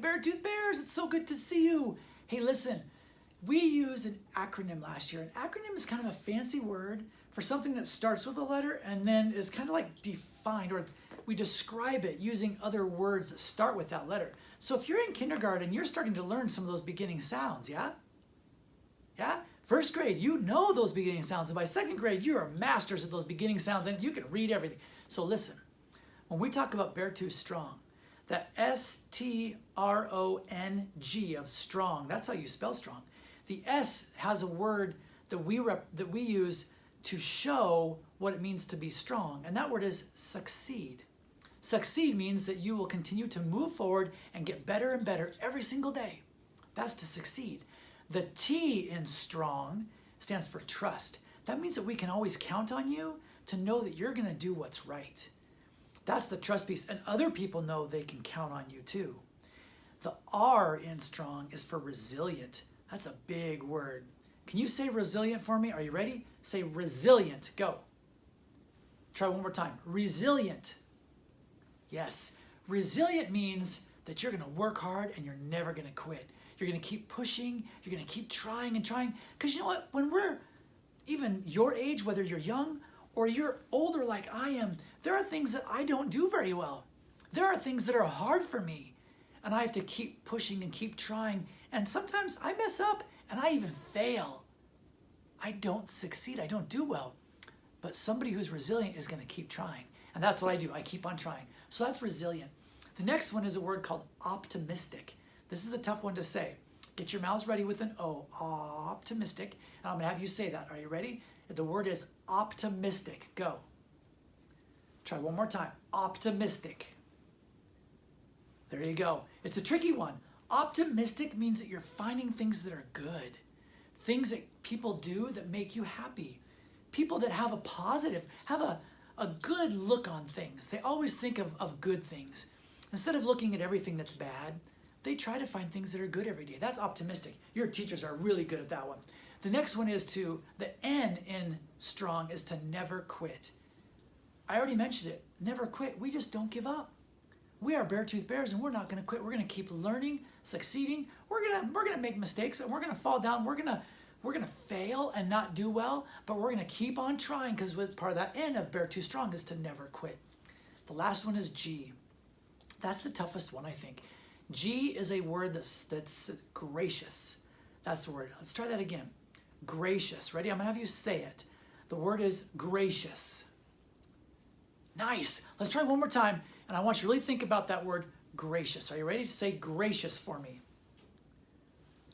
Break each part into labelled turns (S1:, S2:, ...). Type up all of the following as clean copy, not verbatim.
S1: Beartooth Bears, it's so good to see you. Hey, listen, we used an acronym last year. An acronym is kind of a fancy word for something that starts with a letter and then is kind of like defined, or we describe it using other words that start with that letter. So if you're in kindergarten, you're starting to learn some of those beginning sounds, yeah? Yeah? First grade, you know those beginning sounds, and by second grade, you are masters of those beginning sounds, and you can read everything. So listen, when we talk about Beartooth Strong, that S-T-R-O-N-G of strong, that's how you spell strong. The S has a word that we use to show what it means to be strong, and that word is succeed. Succeed means that you will continue to move forward and get better and better every single day. That's to succeed. The T in strong stands for trust. That means that we can always count on you to know that you're going to do what's right. That's the trust piece, and other people know they can count on you too. The R in strong is for resilient. That's a big word. Can you say resilient for me? Are you ready? Say resilient. Go. Try one more time. Resilient. Yes. Resilient means that you're going to work hard and you're never going to quit. You're going to keep pushing. You're going to keep trying and trying. Because you know what? When we're even your age, whether you're young or you're older like I am, there are things that I don't do very well. There are things that are hard for me. And I have to keep pushing and keep trying. And sometimes I mess up and I even fail. I don't succeed. I don't do well. But somebody who's resilient is going to keep trying. And that's what I do. I keep on trying. So that's resilient. The next one is a word called optimistic. This is a tough one to say. Get your mouths ready with an O. Optimistic. And I'm going to have you say that. Are you ready? The word is optimistic. Go. Try one more time. Optimistic. There you go. It's a tricky one. Optimistic means that you're finding things that are good. Things that people do that make you happy. People that have a positive, have a good look on things. They always think of good things. Instead of looking at everything that's bad, they try to find things that are good every day. That's optimistic. Your teachers are really good at that one. The next one is the N in strong is to never quit. I already mentioned it. Never quit. We just don't give up. We are Beartooth Bears, and we're not going to quit. We're going to keep learning, succeeding. We're gonna make mistakes, and we're going to fall down. We're gonna fail and not do well, but we're going to keep on trying, because part of that N of Beartooth Strong is to never quit. The last one is G. That's the toughest one, I think. G is a word that's gracious. That's the word. Let's try that again. Gracious. Ready? I'm going to have you say it. The word is gracious. Nice. Let's try one more time. And I want you to really think about that word gracious. Are you ready to say gracious for me?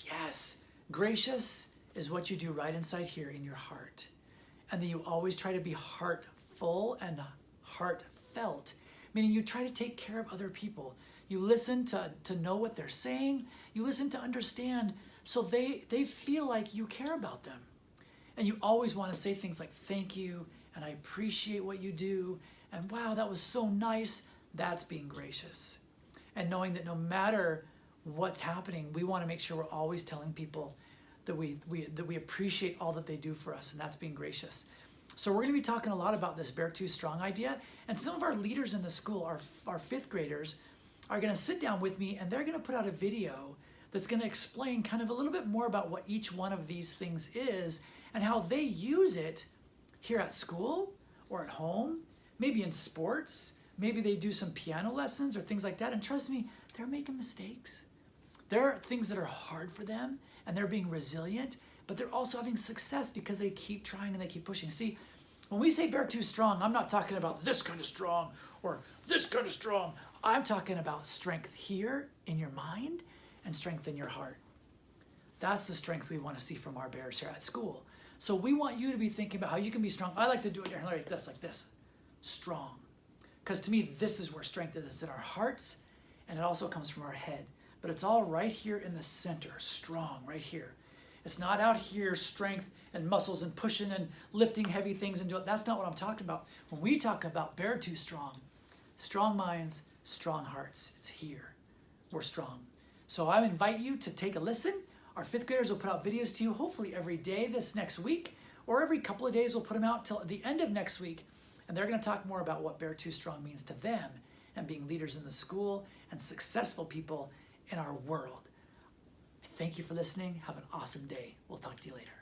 S1: Yes. Gracious is what you do right inside here in your heart. And then you always try to be heartful and heartfelt, meaning you try to take care of other people. You listen to know what they're saying. You listen to understand so they feel like you care about them. And you always want to say things like, thank you, and I appreciate what you do, and wow, that was so nice. That's being gracious. And knowing that no matter what's happening, we want to make sure we're always telling people that we appreciate all that they do for us, and that's being gracious. So we're going to be talking a lot about this Beartooth Strong idea, and some of our leaders in the school, our fifth graders, are going to sit down with me, and they're going to put out a video that's going to explain kind of a little bit more about what each one of these things is and how they use it here at school or at home, maybe in sports. Maybe they do some piano lessons or things like that. And trust me, they're making mistakes. There are things that are hard for them, and they're being resilient, but they're also having success because they keep trying and they keep pushing. See, when we say Beartooth Strong, I'm not talking about this kind of strong or this kind of strong. I'm talking about strength here in your mind and strength in your heart. That's the strength we want to see from our bears here at school. So we want you to be thinking about how you can be strong. I like to do it like this, strong. Because to me, this is where strength is. It's in our hearts, and it also comes from our head. But it's all right here in the center, strong, right here. It's not out here, strength and muscles and pushing and lifting heavy things and doing. That's not what I'm talking about. When we talk about Beartooth Strong, strong minds, strong hearts, it's here. We're strong. So I invite you to take a listen. Our fifth graders will put out videos to you hopefully every day this next week, or every couple of days we'll put them out till the end of next week. And they're going to talk more about what Beartooth Strong means to them and being leaders in the school and successful people in our world. Thank you for listening. Have an awesome day. We'll talk to you later.